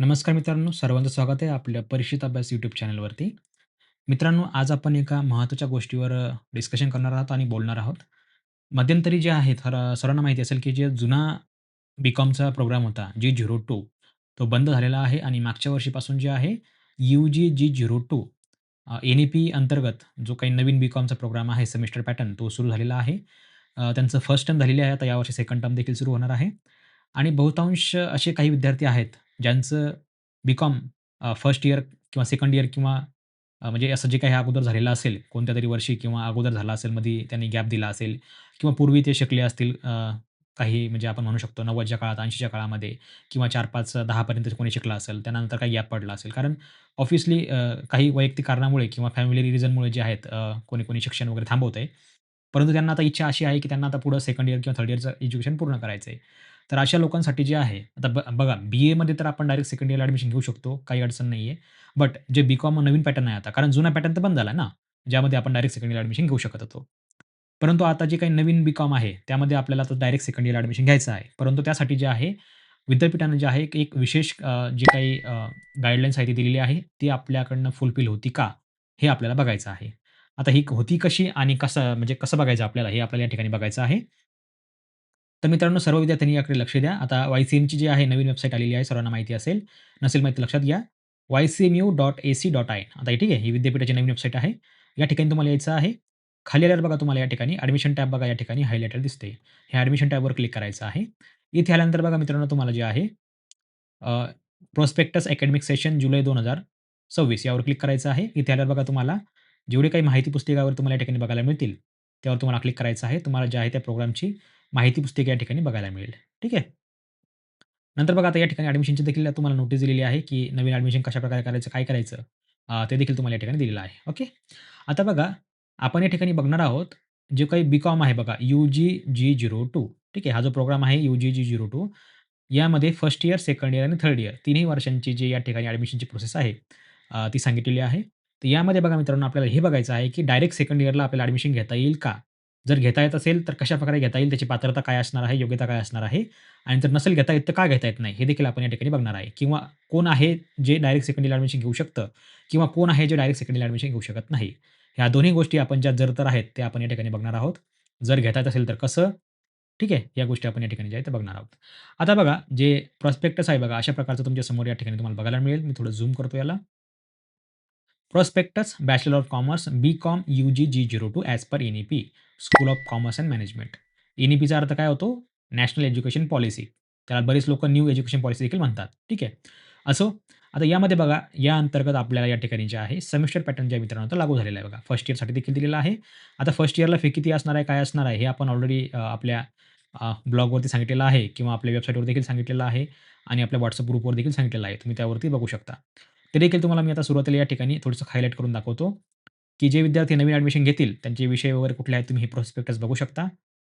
नमस्कार मित्रांनो, सर्वांचं स्वागत आहे आपल्या परीक्षित अभ्यास यूट्यूब चॅनलवरती. मित्रांनो, आज आपण एका महत्त्वाच्या गोष्टीवर डिस्कशन करणार आहोत आणि बोलणार आहोत. मध्यंतरी जे आहे सर्वांना माहिती असेल, की जे जुना बी-कॉमचा प्रोग्राम होता G02 तो बंद झालेला आहे आणि मागच्या वर्षीपासून जे आहे UG G02 NEP अंतर्गत जो काही नवीन बी-कॉमचा प्रोग्राम आहे सेमेस्टर पॅटर्न तो सुरू झालेला आहे. त्यांचं फर्स्ट टर्म झालेली आहे. आता यावर्षी सेकंड टर्म देखील सुरू होणार आहे आणि बहुतांश असे काही विद्यार्थी आहेत ज्यांचं बी-कॉम फर्स्ट इयर किंवा सेकंड इयर किंवा म्हणजे असं जे काही अगोदर झालेलं असेल, कोणत्यातरी वर्षी किंवा अगोदर झाला असेल, मध्ये त्यांनी गॅप दिला असेल किंवा पूर्वी ते शिकले असतील काही म्हणजे आपण म्हणू शकतो 90च्या काळात, 80च्या काळामध्ये किंवा 4, 5, 10 पर्यंत कोणी शिकला असेल, त्यानंतर काही गॅप पडला असेल. कारण ऑब्व्हियसली काही वैयक्तिक कारणामुळे किंवा फॅमिली रिझनमुळे जे आहेत कोणी-कोणी शिक्षण वगैरे थांबवतंय. परंतु त्यांना आता इच्छा अशी आहे, की त्यांना आता पुढं सेकंड इयर किंवा थर्ड इयरचं एज्युकेशन पूर्ण करायचं आहे. तर अशा लोकांसाठी जे आहे, आता बघा बी-एमध्ये तर आपण डायरेक्ट सेकंड इयरला ॲडमिशन घेऊ शकतो, काही अडचण नाहीये. बट जे बी-कॉम नवीन पॅटर्न आहे आता, कारण जुना पॅटर्न तर बंद झाला ना, ज्यामध्ये आपण डायरेक्ट सेकंड इयर ॲडमिशन घेऊ शकत होतो. परंतु आता जे काही नवीन बी-कॉम आहे, त्यामध्ये आपल्याला आता डायरेक्ट सेकंड इयर ॲडमिशन घ्यायचं आहे. परंतु त्यासाठी जे आहे, विद्यापीठाने जे आहे, एक विशेष जे काही गाईडलाईन्स आहे ती दिलेली आहे. ती आपल्याकडनं फुलफिल होती का? हे आपल्याला बघायचं आहे. आता ही होती कशी आणि कसं म्हणजे कसं बघायचं आपल्याला, हे आपल्याला या ठिकाणी बघायचं आहे. तर मित्रांनो, सर्व विद्यार्थ्यांनी याकडे लक्ष द्या. आता YCMची जी आहे नवीन वेबसाईट आलेली आहे, सर्वांना माहिती असेल. नसेल माहिती लक्षात घ्या. ycmu.ac.in आता हे ठीक आहे, ही विद्यापीठाची नवीन वेबसाईट आहे. या ठिकाणी तुम्हाला यायचं आहे. खाली आल्यावर बघा तुम्हाला या ठिकाणी ॲडमिशन टॅब बघा या ठिकाणी हायलाइटेड दिसते. ह्या ॲडमिशन टॅबवर क्लिक करायचं आहे. इथे आल्यानंतर बघा मित्रांनो तुम्हाला जे आहे प्रॉस्पेक्टस अकॅडमिक सेशन जुलै 2026 यावर क्लिक करायचं आहे. इथे आल्यावर बघा तुम्हाला जेवढी काही माहिती पुस्तिकावर तुम्हाला या ठिकाणी बघायला मिळतील, त्यावर तुम्हाला क्लिक करायचं आहे. तुम्हाला जे आहे त्या प्रोग्रामची माहिती पुस्तिका या ठिकाणी बघायला मिळेल. ठीक आहे. नंतर बघा आता या ठिकाणी ॲडमिशनची देखील तुम्हाला नोटीस दिलेली आहे, की नवीन ॲडमिशन कशाप्रकारे करायचं, काय करायचं ते देखील तुम्हाला या ठिकाणी दिलेलं आहे. ओके. आता बघा आपण या ठिकाणी बघणार आहोत, जे काही बी-कॉम आहे बघा UG-G02 ठीक आहे. हा जो प्रोग्राम आहे UG-G02 यामध्ये फर्स्ट इयर, सेकंड इयर आणि थर्ड इयर तिन्ही वर्षांची जी या ठिकाणी ॲडमिशनची प्रोसेस आहे ती सांगितलेली आहे. तर यामध्ये बघा मित्रांनो आपल्याला हे बघायचं आहे, की डायरेक्ट सेकंड इयरला आपल्याला ॲडमिशन घेता येईल का? जर घेता येत असेल तर कशाप्रकारे घेता येईल, त्याची पात्रता काय असणार आहे, योग्यता काय असणार आहे आणि जर नसेल घेता येत तर का घेता येत नाही, हे देखील आपण या ठिकाणी बघणार आहे किंवा कोण आहे जे डायरेक्ट सेकंड इयर ॲडमिशन घेऊ शकतं किंवा कोण आहे जे डायरेक्ट सेकंड इयर ॲडमिशन घेऊ शकत नाही. ह्या दोन्ही गोष्टी आपण ज्या जर तर आहेत, त्या आपण या ठिकाणी बघणार आहोत. जर घेता येत असेल तर कसं? ठीक आहे. या गोष्टी आपण या ठिकाणी जे आहे ते बघणार आहोत. आता बघा जे प्रॉस्पेक्टस आहे बघा, अशा प्रकारचं तुमच्या समोर या ठिकाणी तुम्हाला बघायला मिळेल. मी थोडं झूम करतो याला. Prospectus bachelor of commerce B Com UG-G02 as per NEP school of commerce and management. NEPचा अर्थ काय होतो? National education policy. त्याला बरेच लोकं न्यू एज्युकेशन पॉलिसी देखील म्हणतात. ठीक आहे. असो, आता यामध्ये बघा, या अंतर्गत आपल्याला या ठिकाणी जे आहे सेमेस्टर पॅटर्न ज्या मित्रांनो तो लागू झालेला आहे बघा. फर्स्ट इयरसाठी देखील दिलेला आहे. आता फर्स्ट इयरला फी किती असणार आहे, काय असणार आहे, हे आपण ऑलरेडी आपल्या ब्लॉगवरती सांगितलेलं आहे किंवा आपल्या वेबसाईटवर देखील सांगितलेलं आहे आणि आपल्या WhatsApp ग्रुपवर देखील सांगितलेलं आहे. तुम्ही त्यावरती बघू शकता. ते देखील तुम्हाला मी आता सुरुवातीला या ठिकाणी थोडंसं हायलाइट करून दाखवतो, की जे विद्यार्थी नवीन ॲडमिशन घेतील, त्यांचे विषय वगैरे कुठले आहेत, तुम्ही हे प्रॉस्पेक्टस बघू शकता.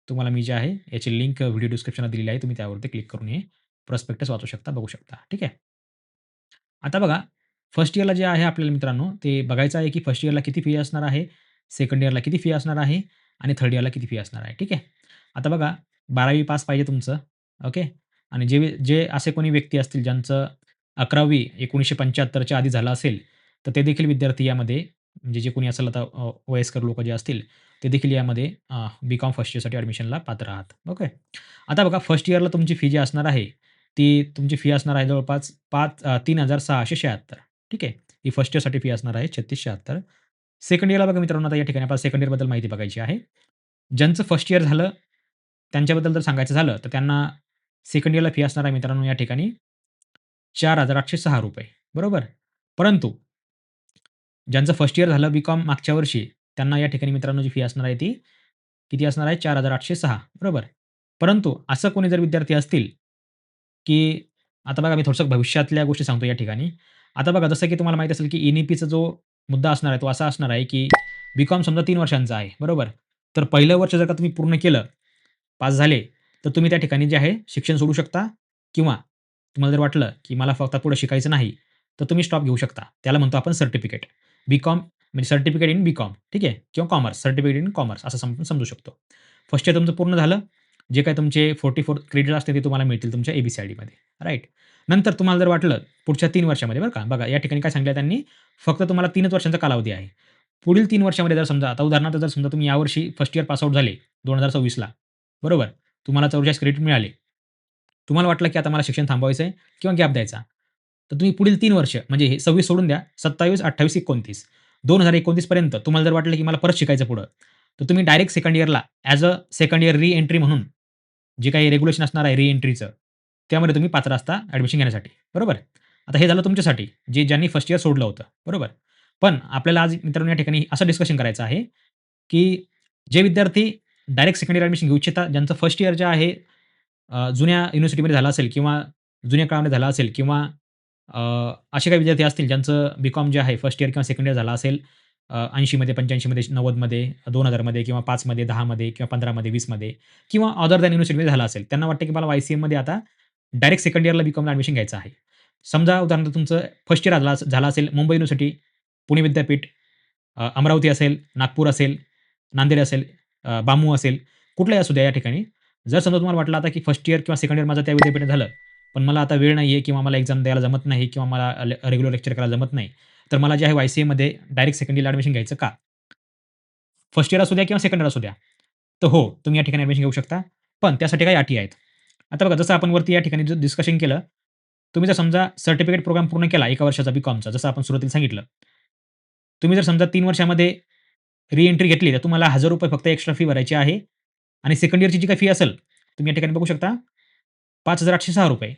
तुम्हाला मी जे आहे याची लिंक व्हिडिओ डिस्क्रिप्शनला दिलेली आहे. तुम्ही त्यावरती क्लिक करून हे प्रॉस्पेक्टस वाचू शकता, बघू शकता. ठीक आहे. आता बघा, फर्स्ट इयरला जे आहे आपल्याला मित्रांनो, ते बघायचं आहे, की फर्स्ट इयरला किती फी असणार आहे, सेकंड इयरला किती फी असणार आहे आणि थर्ड इयरला किती फी असणार आहे. ठीक आहे. आता बघा 12वी पास पाहिजे तुमचं, ओके. आणि जे जे असे कोणी व्यक्ती असतील ज्यांचं 11वी 1975च्या आधी झालं असेल, तर ते देखील विद्यार्थी यामध्ये म्हणजे जे कोणी असेल आता वयस्कर लोकं जे असतील, ते देखील यामध्ये बी-कॉम फर्स्ट इयरसाठी ॲडमिशनला पात्र आहात. ओके. आता बघा फर्स्ट इयरला तुमची फी जी असणार आहे, ती तुमची फी असणार आहे जवळपास 3,676 ठीक आहे. ही फर्स्ट इयरसाठी फी असणार आहे 3676. सेकंड इयरला बघा मित्रांनो, आता या ठिकाणी आपल्याला सेकंड इयरबद्दल माहिती बघायची आहे. ज्यांचं फर्स्ट इयर झालं, त्यांच्याबद्दल जर सांगायचं झालं, तर त्यांना सेकंड इयरला फी असणार आहे मित्रांनो या ठिकाणी ₹4,806 बरोबर. परंतु ज्यांचं फर्स्ट इयर झालं बी-कॉम मागच्या वर्षी, त्यांना या ठिकाणी मित्रांनो जी फी असणार आहे ती किती असणार आहे? 4,806 बरोबर. परंतु असं कोणी जर विद्यार्थी असतील, की आता बघा मी थोडंसं भविष्यातल्या गोष्टी सांगतो या ठिकाणी. आता बघा जसं की तुम्हाला माहीत असेल, की NEPचा जो मुद्दा असणार आहे, तो असा असणार आहे, की बी-कॉम समजा 3 वर्षांचा आहे, बरोबर. तर पहिलं वर्ष जर का तुम्ही पूर्ण केलं, पास झाले, तर तुम्ही त्या ठिकाणी जे आहे शिक्षण सोडू शकता किंवा तुम्हाला जर वाटलं, की मला फक्त पुढे शिकायचं नाही, तर तुम्ही स्टॉप घेऊ शकता. त्याला म्हणतो आपण सर्टिफिकेट. बी-कॉम म्हणजे सर्टिफिकेट इन बी-कॉम ठीक आहे किंवा कॉमर्स, सर्टिफिकेट इन कॉमर्स असं समजू शकतो. फर्स्ट इयर तुमचं पूर्ण झालं. जे काही तुमचे 44 क्रेडिट असतील ते तुम्हाला मिळतील तुमच्या ए-बी-सी-आय-डीमध्ये, राइट. नंतर तुम्हाला जर वाटलं पुढच्या 3 वर्षामध्ये बरं का, बघा या ठिकाणी काय सांगितलं त्यांनी, फक्त तुम्हाला 3च वर्षांचा कालावधी आहे. पुढील 3 वर्षामध्ये जर समजा आता उदाहरणार्थ जर समजा तुम्ही यावर्षी फर्स्ट इयर पास आउट झाले 2026ला बरोबर. तुम्हाला 44 क्रेडिट मिळाले. तुम्हाला वाटलं की आता मला शिक्षण थांबवायचं आहे किंवा गॅप द्यायचा. तर तुम्ही पुढील 3 वर्ष म्हणजे हे 26 सोडून द्या 27, 28, 29 2029 पर्यंत तुम्हाला जर वाटलं की मला परत शिकायचं पुढं, तर तुम्ही डायरेक्ट सेकंड इयरला as a second year re entry म्हणून जे काही रेग्युलेशन असणार आहे री एंट्रीचं, त्यामध्ये तुम्ही पात्र असता ॲडमिशन घेण्यासाठी, बरोबर. आता हे झालं तुमच्यासाठी, ज्यांनी फर्स्ट इयर सोडलं होतं, बरोबर. पण आपल्याला आज मित्रांनो या ठिकाणी असं डिस्कशन करायचं आहे, की जे विद्यार्थी डायरेक्ट सेकंड इयर ॲडमिशन घेऊ इच्छितात, ज्यांचं फर्स्ट इयर जे आहे जुन्या युनिव्हर्सिटीमध्ये झालं असेल किंवा जुन्या काळामध्ये झालं असेल किंवा अ, असे काही विद्यार्थी असतील ज्यांचं बी-कॉम जे आहे फर्स्ट इयर किंवा सेकंड इयर झालं असेल 80 मध्ये, 85 मध्ये, 90 मध्ये, 2000 मध्ये किंवा 5 मध्ये, 10 मध्ये किंवा 15 मध्ये, 20 मध्ये किंवा अदर दॅन युनिव्हर्सिटीमध्ये झालं असेल. त्यांना वाटतं की मला वाय-सी-एममध्ये आता डायरेक्ट सेकंड इयरला बी-कॉमला ॲडमिशन घ्यायचं आहे. समजा उदाहरणार्थ तुमचं फर्स्ट इयर झालं असेल मुंबई युनिव्हर्सिटी, पुणे विद्यापीठ, अमरावती असेल, नागपूर असेल, नांदेड असेल, बामू असेल, कुठलाही असू द्या या ठिकाणी. जर समजा तुम्हाला वाटलं आता की फर्स्ट इयर किंवा सेकंड इयर माझं त्या विद्यापीठात झालं, पण मला आता वेळ नाहीये किंवा मला एक्झाम द्यायला जमत नाही किंवा मला रेग्युलर लेक्चर करायला जमत नाही. तर मला जे आहे वाय-सी-एमध्ये डायरेक्ट सेकंड इयरला ॲडमिशन घ्यायचं का? फर्स्ट इयर असू द्या किंवा सेकंड इयर असू द्या. तर हो, तुम्ही या ठिकाणी ॲडमिशन घेऊ शकता. पण त्यासाठी काही अटी आहेत. आता बघा जसं आपण वरती या ठिकाणी जे डिस्कशन केलं, तुम्ही जर समजा सर्टिफिकेट प्रोग्राम पूर्ण केला 1 वर्षाचा बी-कॉमचा जसं आपण सुरुवातीला सांगितलं. तुम्ही जर समजा 3 वर्षामध्ये री एंट्री घेतली, तर तुम्हाला ₹1000 फक्त एक्स्ट्रा फी भरायची आहे आणि सेकंड इयरची जी काही फी असेल, तुम्ही या ठिकाणी बघू शकता ₹5806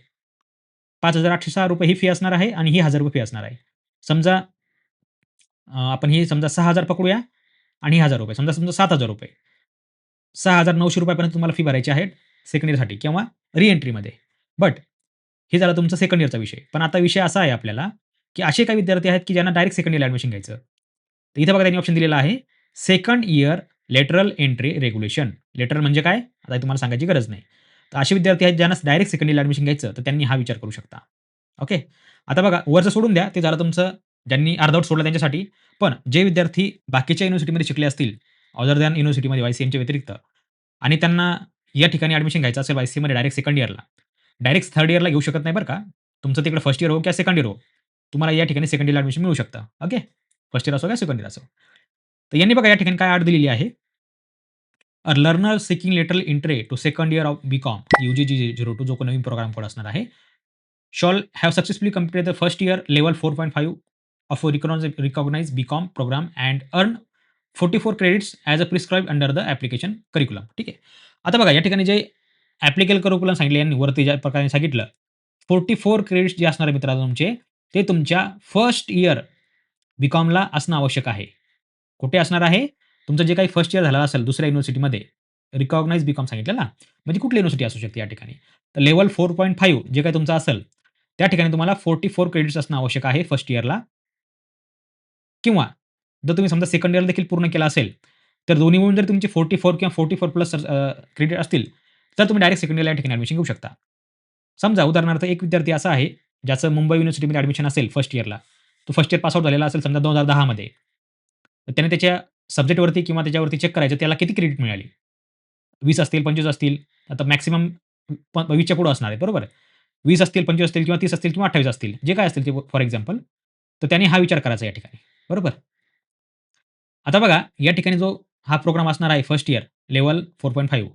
₹5806 ही फी असणार आहे आणि ही ₹1000 फी असणार आहे. समजा आपण ही समजा 6000 पकडूया आणि हे ₹1000 समजा समजा ₹7000 ₹6900 पर्यंत तुम्हाला फी भरायची आहे सेकंड इयरसाठी किंवा री एंट्रीमध्ये. बट हे झालं तुमचा सेकंड इयरचा विषय. पण आता विषय असा आहे आपल्याला, की असे काही विद्यार्थी आहेत, की ज्यांना डायरेक्ट सेकंड इयरला ॲडमिशन घ्यायचं. तर इथे बघा त्यांनी ऑप्शन दिलेला आहे, second year lateral entry regulation. Lateral म्हणजे काय? आता हे तुम्हाला सांगायची गरज नाही. तर असे विद्यार्थी आहेत ज्यांना डायरेक्ट सेकंड इयरला ॲडमिशन घ्यायचं, तर त्यांनी हा विचार करू शकता. ओके. आता बघा वरचं सोडून द्या, ते झालं तुमचं ज्यांनी अर्धवट सोडलं त्यांच्यासाठी. पण जे विद्यार्थी बाकीच्या युनिव्हर्सिटीमध्ये शिकले असतील, अदर दॅन युनिव्हर्सिटीमध्ये वाय-सी-एमच्या व्यतिरिक्त आणि त्यांना या ठिकाणी ॲडमिशन घ्यायचं असेल वाय-सी-एममध्ये डायरेक्ट सेकंड इयरला. डायरेक्ट थर्ड इयरला घेऊ शकत नाही बरं का. तुमचं तिकडे फर्स्ट इयर हो किंवा सेकंड इयर हो. तुम्हाला या ठिकाणी सेकंड इयरला ॲडमिशन मिळू शकतं. ओके. फर्स्ट इयर असो किंवा सेकंड इयर असो. तर यांनी बघा या ठिकाणी काय अट दिलेली आहे. A learner seeking lateral entry to second year of B Com UGG02 जो काही नवीन प्रोग्राम कोड असणार आहे. Shall have successfully completed the first year level 4.5 of recognised B Com programme and earn 44 credits as a prescribed under the application curriculum. ठीक आहे. आता बघा या ठिकाणी जे ॲप्लिकेबल करिक्युलम सांगितले यांनी वरती ज्या प्रकारे सांगितलं, 44 क्रेडिट्स जे असणार आहे मित्रांनो तुमचे, ते तुमच्या फर्स्ट इयर बी-कॉमला असणं आवश्यक आहे. कुठे असणार आहे? तुमचं जे काही फर्स्ट इयर झालं असेल दुसऱ्या युनिव्हर्सिटीमध्ये, रिकॉग्नाइज्ड बी-कॉम सांगितलं ना, म्हणजे कुठली युनिव्हर्सिटी असू शकते या ठिकाणी. तर लेव्हल 4.5 जे काही तुमचं असेल, त्या ठिकाणी तुम्हाला 44 क्रेडिट्स असणं आवश्यक आहे फर्स्ट इयरला किंवा जर तुम्ही समजा सेकंड इयर देखील पूर्ण केलं असेल, तर दोन्ही मिळून जर तुमचे 44 किंवा 44 प्लस क्रेडिट असतील, तर तुम्ही डायरेक्ट सेकंड इयरला या ठिकाणी ॲडमिशन घेऊ शकता. समजा उदाहरणार्थ एक विद्यार्थी असा आहे, ज्याचं मुंबई युनिव्हर्सिटीमध्ये ॲडमिशन असेल फर्स्ट इयरला. तो फर्स्ट इयर पास आउट झालेला असेल समजा 2010 मध्ये. तर त्याने त्याच्या सब्जेक्टवरती किंवा त्याच्यावरती चेक करायचं त्याला किती क्रेडिट मिळाली. 20 असतील, 25 असतील, आता मॅक्सिमम 20च्या पुढे असणार आहे, बरोबर. 20 असतील, 25 असतील किंवा 30 असतील किंवा 28 असतील, जे काही असतील ते फॉर एक्झाम्पल. तर त्याने हा विचार करायचा या ठिकाणी, बरोबर. आता बघा या ठिकाणी जो हा प्रोग्राम असणार आहे फर्स्ट इयर लेव्हल 4.5.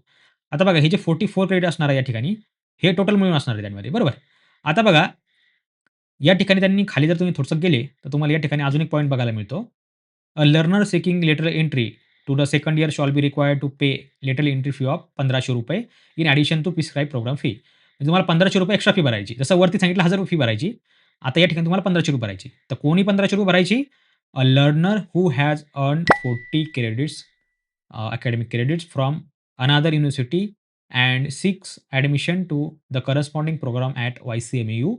आता बघा हे जे 44 क्रेडिट असणार आहे या ठिकाणी, हे टोटल मिळून असणार आहे त्यामध्ये, बरोबर. आता बघा या ठिकाणी त्यांनी खाली जर तुम्ही थोडंसं गेले, तर तुम्हाला या ठिकाणी अजून एक पॉइंट बघायला मिळतो. A learner seeking lateral entry to the second year shall be required to pay lateral entry fee of ₹1500 in addition to prescribe programme fee. म्हणजे तुम्हाला ₹1500 एक्स्ट्रा फी भरायची. जसं वरती सांगितलं ₹1000 फी भरायची. आता या ठिकाणी तुम्हाला ₹1500 भरायची. तर कोणी ₹1500 भरायची? अ learner who has earned 40 credits academic credits from another university and seeks admission to the corresponding program at YCMU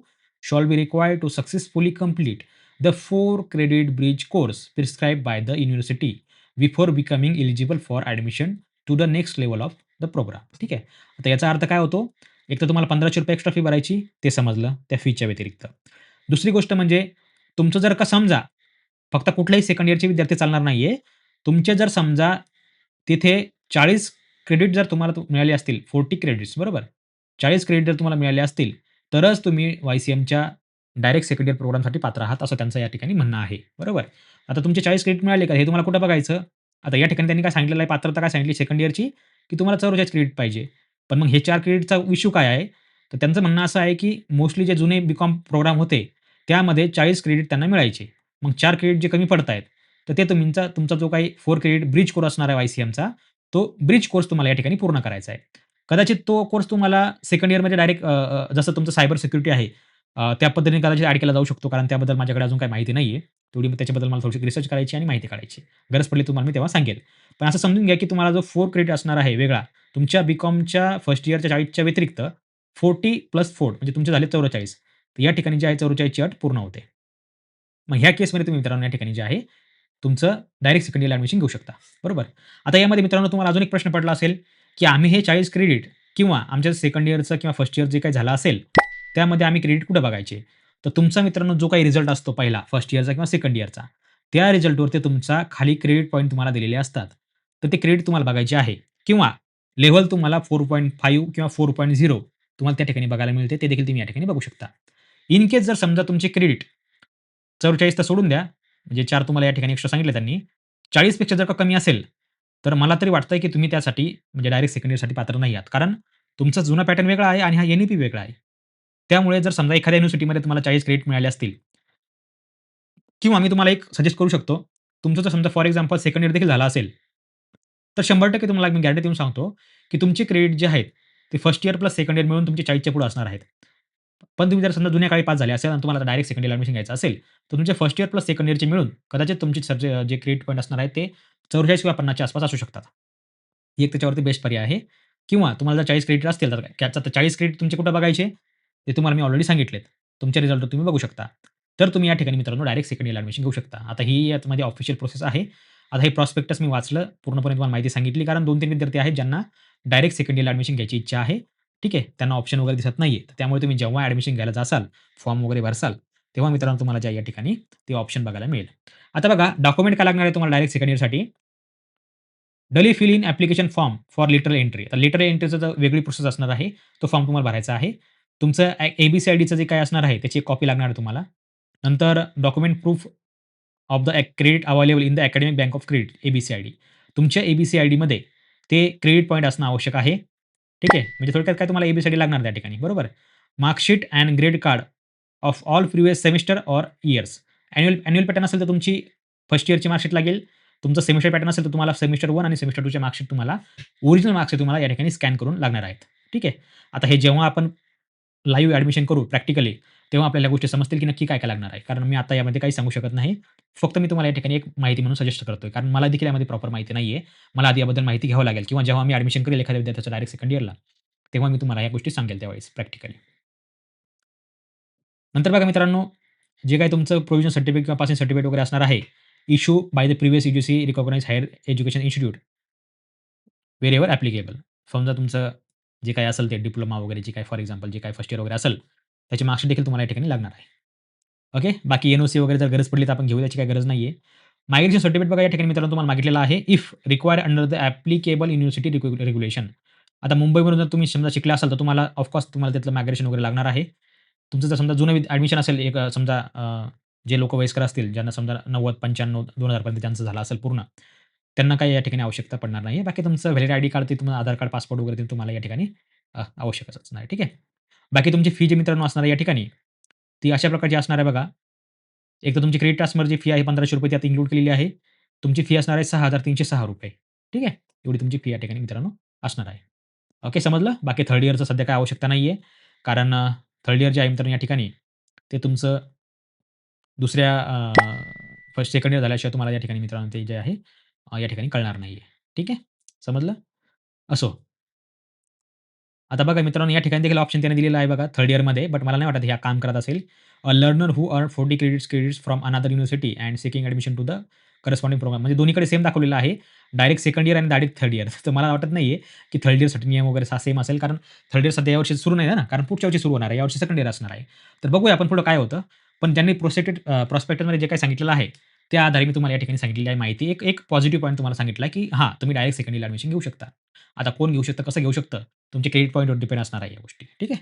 shall be required to successfully complete the 4 credit bridge course prescribed by the university before becoming eligible for admission to the next level of the program. ठीक आहे. आता याचा अर्थ काय होतो? एक तर तुम्हाला ₹1500 एक्स्ट्रा फी भरायची, ते समजलं त्या फीच्या व्यतिरिक्त. दुसरी गोष्ट म्हणजे तुमचं जर का समजा फक्त कुठल्याही सेकंड इयरचे विद्यार्थी चालणार नाहीये. तुमचे जर समजा तिथे 40 क्रेडिट जर तुम्हाला मिळाले असतील 40 क्रेडिट्स बरोबर. 40 क्रेडिट जर तुम्हाला मिळाले असतील, तरच तुम्ही वाय-सी-एमच्या डायरेक्ट सेकंड इयर प्रोग्रामसाठी पात्र आहात, असं त्यांचं या ठिकाणी म्हणणं आहे. बरोबर. आता तुमचे 40 क्रेडिट मिळाले का? हे तुम्हाला कुठं बघायचं? आता या ठिकाणी त्यांनी काय सांगितलेलं आहे, पात्रता काय सांगितली सेकंड इयरची, की तुम्हाला 44 क्रेडिट पाहिजे. पण मग हे 4 क्रेडिटचा इश्यू काय आहे? तर त्यांचं म्हणणं असं आहे, की मोस्टली जे जुने बी-कॉम प्रोग्राम होते, त्यामध्ये 40 क्रेडिट त्यांना मिळायचे. मग 4 क्रेडिट जे कमी पडतायत, तर ते तुमचा जो काही 4 क्रेडिट ब्रिज कोर्स असणार आहे वाय-सी-एमचा, तो ब्रिज कोर्स तुम्हाला या ठिकाणी पूर्ण करायचा आहे. कदाचित तो कोर्स तुम्हाला सेकंड इयरमध्ये डायरेक्ट जसं तुमचं सायबर सिक्युरिटी आहे, त्या पद्धतीने कदाचित ॲड केला जाऊ शकतो. कारण त्याबद्दल माझ्याकडे अजून काही माहिती नाहीये. तेवढी त्याच्याबद्दल मला थोडीशी रिसर्च करायची आणि माहिती काढायची. गरज पडली तुम्हाला मी तेव्हा सांगेल. पण असं समजून घ्या, की तुम्हाला जो 4 क्रेडिट असणार आहे वेगळा, तुमच्या बी-कॉमच्या फर्स्ट इयरच्या 40च्या व्यतिरिक्त 40+4 म्हणजे तुमचे झाले 44. तर या ठिकाणी जे आहे 44ची अट पूर्ण होते. मग ह्या केसमध्ये तुम्ही मित्रांनो या ठिकाणी जे आहे, तुमचं डायरेक्ट सेकंड इयरला ॲडमिशन घेऊ शकता. बरोबर. आता यामध्ये मित्रांनो तुम्हाला अजून एक प्रश्न पडला असेल, की आम्ही हे 40 क्रेडिट किंवा आमच्या सेकंड इयरचं किंवा फर्स्ट इयर जे काही झालं असेल, त्यामध्ये आम्ही क्रेडिट कुठे बघायचे? तर तुमचा मित्रांनो जो काही रिझल्ट असतो पहिला फर्स्ट इयरचा किंवा सेकंड इयरचा, त्या रिझल्टवरती तुमचा खाली क्रेडिट पॉइंट तुम्हाला दिलेले असतात. तर ते क्रेडिट तुम्हाला बघायचे आहे किंवा लेव्हल तुम्हाला 4.5 किंवा 4.0 तुम्हाला त्या ठिकाणी बघायला मिळते. ते देखील तुम्ही या ठिकाणी बघू शकता. इन केस जर समजा तुमचे क्रेडिट 44 तर सोडून द्या. म्हणजे 4 तुम्हाला या ठिकाणी एक्स्ट्रा सांगितले त्यांनी. 40 पेक्षा जर का कमी असेल, तर मला तरी वाटतंय की तुम्ही त्यासाठी म्हणजे डायरेक्ट सेकंड इयरसाठी पात्र नाही आहात. कारण तुमचा जुना पॅटर्न वेगळा आहे आणि हा एन-ई-पी वेगळा आहे. त्यामुळे जर समजा एखाद्या युनिव्हर्सिटीमध्ये तुम्हाला 40 क्रेडिट मिळाले असतील किंवा मी तुम्हाला एक सजेस्ट करू शकतो. तुमचं जर समजा फॉर एक्झाम्पल सेकंड इयर देखील झाला असेल, तर 100% तुम्हाला मी गॅरंटी देऊन सांगतो, की तुमचे क्रेडिट जे आहेत, ते first year plus second year मिळून तुमचे 40च्या पुढे असणार आहेत. पण तुम्ही जर समजा जुन्या काळी पास झाले असेल आणि तुम्हाला डायरेक्ट सेकंड इयरला ॲडमिशन घ्यायचं असेल, तर तुमचे फर्स्ट इयर प्लस सेकंड इयरचे मिळून कदाचित तुमची सर जे क्रेडिट पॉइंट असणार आहेत ते 44 किंवा 50च्या आसपास असू शकतात. ही एक त्याच्यावरती बेस्ट पर्याय आहे. किंवा तुम्हाला जर 40 क्रेडिट असतील तर त्याचा 40 क्रेडिट तुमचे कुठे बघायचे? ते तुम्हाला मी ऑलरेडी सांगितलेत. तुमचे रिझल्ट तुम्ही बघू शकता. तर तुम्ही या ठिकाणी मित्रांनो डायरेक्ट सेकंड इयरला ॲडमिशन घेऊ शकता. आता ही यामध्ये ऑफिशियल प्रोसेस आहे. आता हे प्रॉस्पेक्टस मी वाचलं, पूर्णपणे तुम्हाला माहिती सांगितली कारण 2-3 विद्यार्थी आहेत ज्यांना डायरेक्ट सेकंड इयरला ॲडमिशन घ्यायची इच्छा आहे. ठीक आहे. त्यांना ऑप्शन वगैरे दिसत नाहीये. तर त्यामुळे तुम्ही जेव्हा ॲडमिशन घ्यायला जासाल, फॉर्म वगैरे भरसाल, तेव्हा मित्रांनो तुम्हाला या ठिकाणी ते ऑप्शन बघायला मिळेल. आता बघा डॉक्युमेंट काय लागणार आहे तुम्हाला डायरेक्ट सेकंड इयरसाठी? Duly fill in application form for lateral entry. तर लिटरल एंट्रीचं तर वेगळी प्रोसेस असणार आहे. तो फॉर्म तुम्हाला भरायचा आहे. तुमचं ए-बी-सी-आय-डीचं जे काही असणार आहे, त्याची एक कॉपी लागणार आहे तुम्हाला. नंतर document proof of the credit available in the academic bank of credit, A B C I D. तुमच्या ए-बी-सी-आय-डीमध्ये ते क्रेडिट पॉइंट असणं आवश्यक आहे. ठीक आहे. म्हणजे थोडक्यात काय तुम्हाला ए-बी-सी-आय-डी लागणार त्या ठिकाणी, बरोबर. Marksheet end grade card of all previous semester or years. Annual pattern असेल तर तुमची फर्स्ट इयरची मार्कशीट लागेल. तुमचं सेमिस्टर पॅटर्न असेल तर तुम्हाला सेमिस्टर 1 आणि सेमिस्टर 2च्या मार्कशीट तुम्हाला ओरिजिनल मार्क्स तुम्हाला या ठिकाणी स्कॅन करून लागणार आहेत. ठीक आहे. आता हे जेव्हा आपण लाईव्ह ॲडमिशन करू प्रॅक्टिकली, तेव्हा आपल्याला गोष्टी समजतील की नक्की काय-काय लागणार आहे. कारण मी आता यामध्ये काही सांगू शकत नाही. फक्त मी तुम्हाला या ठिकाणी एक माहिती म्हणून सजेस्ट करतोय. कारण मला देखील यामध्ये प्रॉपर माहिती नाहीये. मला आधी याबद्दल माहिती घ्यावं लागेल किंवा जेव्हा मी ॲडमिशन करेल एखाद्या विद्यार्थ्याचं डायरेक्ट सेकंड इयरला, तेव्हा मी तुम्हाला ह्या गोष्टी सांगेल त्यावेळेस प्रॅक्टिकली. नंतर बघा मित्रांनो, जे काही तुमचं प्रोव्हिजन सर्टिफिकेट किंवा पासिंग सर्टिफिकेट वगैरे असणार आहे, issue by the previous U G C recognised higher education institute wherever applicable. समजा तुमचं जे काही असेल ते डिप्लोमा वगैरे जे काही फॉर एक्झाम्पल जे काही फर्स्ट इयर वगैरे असेल, त्याची मार्कशीट देखील तुम्हाला या ठिकाणी लागणार आहे. ओके. बाकी एन-ओ-सी वगैरे जर गरज पडली तर आपण घेऊ त्याची काही गरज नाहीये. मायग्रेशन सर्टिफिकेट बघा या ठिकाणी मित्रांनो तुम्हाला मागितलेलं आहे. If required under the applicable university regulation. आता मुंबईवरून जर तुम्ही समजा शिकले असाल तर तुम्हाला तुम्हाला त्यातलं मायग्रेशन वगैरे लागणार आहे. तुमचं जर समजा जुनं ॲडमिशन असेल एक समजा जे लोकं वयस्कर असतील ज्यांना समजा 90, 95, 2000 पर्यंत त्यांचं झालं असेल पूर्ण. त्यांना काही या ठिकाणी आवश्यकता पडणार नाही. बाकी तुमचं व्हॅलिड आयडी कार्ड ते तुम्हाला आधार कार्ड, पासपोर्ट वगैरे ते तुम्हाला या ठिकाणी आवश्यकच असणार आहे. ठीक आहे. बाकी तुमची फी जी मित्रांनो असणार आहे या ठिकाणी, ती अशा प्रकारची असणार आहे बघा. एक तर तुमची क्रेडिट ट्रान्सफर जी फी आहे ₹1500 त्यात इन्क्लूड केलेली आहे. तुमची फी असणार आहे ₹6306. ठीक आहे. एवढी तुमची फी या ठिकाणी मित्रांनो असणार आहे. ओके समजलं? बाकी थर्ड इयरचं सध्या काही आवश्यकता नाहीये. कारण थर्ड इयर जे आहे मित्रांनो या ठिकाणी, ते तुमचं दुसऱ्या फर्स्ट सेकंड इयर झाल्याशिवाय तुम्हाला या ठिकाणी मित्रांनो ते जे आहे या ठिकाणी कळणार नाहीये. ठीक आहे. समजलं? असो. आता बघा मित्रांनो, या ठिकाणी देखील ऑप्शन त्याने दिलेला आहे बघा थर्ड इयरमध्ये, बट मला नाही वाटत हे काम करत असेल. A learner who earn 40 credits from another university and seeking admission to the corresponding programme. म्हणजे दोन्हीकडे सेम दाखवलेलं आहे. डायरेक्ट सेकंड इयर आणि डायरेक्ट थर्ड इयर. तर मला वाटत नाहीये, की थर्ड इयरसाठी नियम वगैरे सेम असेल. कारण थर्ड इयर सध्या यावर्षी सुरू नाही आहे ना, कारण पुढच्या वर्षी सुरू होणार आहे. यावर्षी सेकंड इयर असणार आहे. तर बघूया आपण पुढं काय होतं. पण त्यांनी प्रॉस्पेक्टसमध्ये जे काही सांगितलेलं आहे, त्या आधारे मी तुम्हाला या ठिकाणी सांगितलेली आहे माहिती. एक एक पॉझिटिव्ह पॉइंट तुम्हाला सांगितला, की हां, तुम्ही डायरेक्ट सेकंड इयरला ॲडमिशन घेऊ शकता. आता कोण घेऊ शकतं, कसं घेऊ शकतं? तुमचे क्रेडिट पॉइंटवर डिपेंड असणार आहे या गोष्टी. ठीक आहे.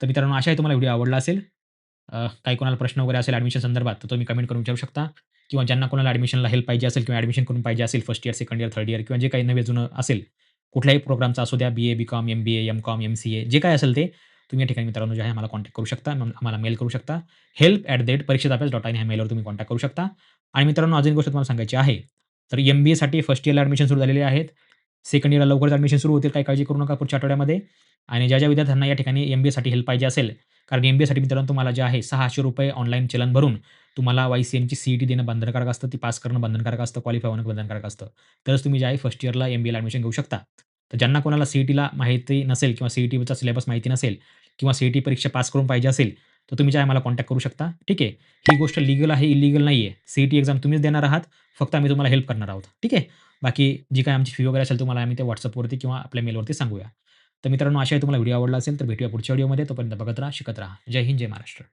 तर मित्रांनो आशा आहे तुम्हाला व्हिडिओ आवडला असेल. काही कोणाला प्रश्न वगैरे असेल ॲडमिशन संदर्भात, तर तुम्ही कमेंट करून विचारू शकता किंवा ज्यांना कोणाला ॲडमिशनला हेल्प पाहिजे असेल किंवा ॲडमिशन करून पाहिजे असेल first year, second year, third year किंवा जे काही नवे-जुनं असेल, कुठल्याही प्रोग्रामचा असू द्या, बी-ए, बी-कॉम, एम-बी-ए, एम-कॉम, एम-सी-ए जे काही असेल ते तुम्ही या ठिकाणी मित्रांनो जे आहे आम्हाला कॉन्टॅक्ट करू शकता. आम्हाला मेल करू शकता. help@परीक्षित-अभ्यास.in ह्या मेलवर तुम्ही कॉन्टॅक्ट करू शकता. आणि मित्रांनो अजून एक गोष्ट तुम्हाला सांगायची आहे. तर एम-बी-एसाठी फर्स्ट इयरला ॲडमिशन सुरू झालेले आहेत. सेकंड इयरला लवकरच ॲडमिशन सुरू होतील. काही काळजी करू नका पुढच्या आठवड्यामध्ये. आणि ज्या विद्यार्थ्यांना या ठिकाणी एम-बी-एसाठी हेल्प पाहिजे असेल, कारण एम-बी-एसाठी मित्रांनो तुम्हाला जे आहे ₹600 ऑनलाईन चलन भरून तुम्हाला वाय-सी-एमची सी-ई-टी देणं बंधनकारक असतं. ती पास करणं बंधनकारक असतं. क्वालिफाय होणं बंधनकारक असतं. तरच तुम्ही जे आहे फर्स्ट इयरला एम-बी-एला ॲडमिशन घेऊ शकता. तर ज्यांना कोणाला सी-ई-टीला माहिती नसेल किंवा सी-ई-टीचा सिलेबस माहिती नसेल किंवा सी-ई-टी परीक्षा पास करून पाहिजे असेल, तर तुम्ही जे आहे मला कॉन्टॅक्ट करू शकता. ठीक आहे. ही गोष्ट लीगल आहे, इल्लीगल नाहीये. सी-ई-टी एक्झाम तुम्हीच देणार आहात. फक्त आम्ही तुम्हाला हेल्प करणार आहोत. ठीक आहे. बाकी जी काही आमची फी वगैरे असेल तुम्हाला आम्ही ते WhatsAppवरती किंवा आपल्या मेलवरती सांगूया. तर मित्रांनो, आशा आहे तुम्हाला व्हिडिओ आवडला असेल, तर भेटूया पुढच्या व्हिडिओमध्ये. तोपर्यंत बघत राहा, शिकत राहा. जय हिंद, जय महाराष्ट्र.